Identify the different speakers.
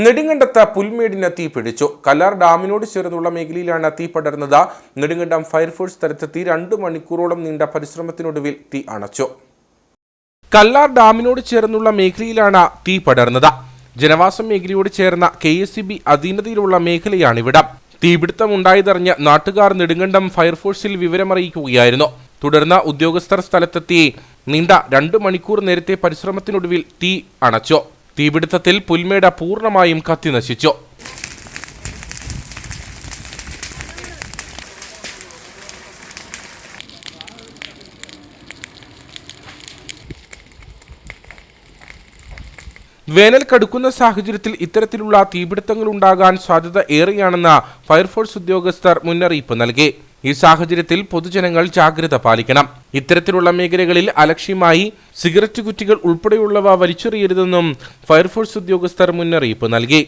Speaker 1: നെടുങ്കണ്ടത്ത് പുൽമേടിന് തീ പിടിച്ചു. കല്ലാർ ഡാമിനോട് ചേർന്നുള്ള മേഖലയിലാണ് തീ പടർന്നത്. നെടുങ്കണ്ടം ഫയർഫോഴ്സ് സ്ഥലത്തെത്തി 2 മണിക്കൂറോളം നീണ്ട പരിശ്രമത്തിനൊടുവിൽ തീ അണച്ചു. കല്ലാർ ഡാമിനോട് ചേർന്നുള്ള മേഖലയിലാണ് തീ പടർന്നത്. ജനവാസ മേഖലയോട് ചേർന്ന KSEB അധീനതയിലുള്ള മേഖലയാണിവിടം. തീപിടുത്തം ഉണ്ടായതറിഞ്ഞ് നാട്ടുകാർ നെടുങ്കണ്ടം ഫയർഫോഴ്സിൽ വിവരമറിയിക്കുകയായിരുന്നു. തുടർന്ന് ഉദ്യോഗസ്ഥർ സ്ഥലത്തെത്തി നീണ്ട 2 മണിക്കൂർ നേരത്തെ പരിശ്രമത്തിനൊടുവിൽ തീ അണച്ചു. തീപിടുത്തത്തിൽ പുൽമേട് പൂർണ്ണമായും കത്തിനശിച്ചു. വേനൽ കടുക്കുന്ന സാഹചര്യത്തിൽ ഇത്തരത്തിലുള്ള തീപിടുത്തങ്ങൾ ഉണ്ടാകാൻ സാധ്യത ഏറെയാണെന്ന് ഫയർഫോഴ്സ് ഉദ്യോഗസ്ഥർ മുന്നറിയിപ്പ് നൽകി. ഈ സാഹചര്യത്തിൽ പൊതുജനങ്ങൾ ജാഗ്രത പാലിക്കണം. ഇത്തരത്തിലുള്ള മേഖലകളിൽ അലക്ഷ്യമായി സിഗരറ്റ് കുറ്റികൾ ഉൾപ്പെടെയുള്ളവ വലിച്ചെറിയരുതെന്നും ഫയർഫോഴ്സ് ഉദ്യോഗസ്ഥർ മുന്നറിയിപ്പ് നൽകി.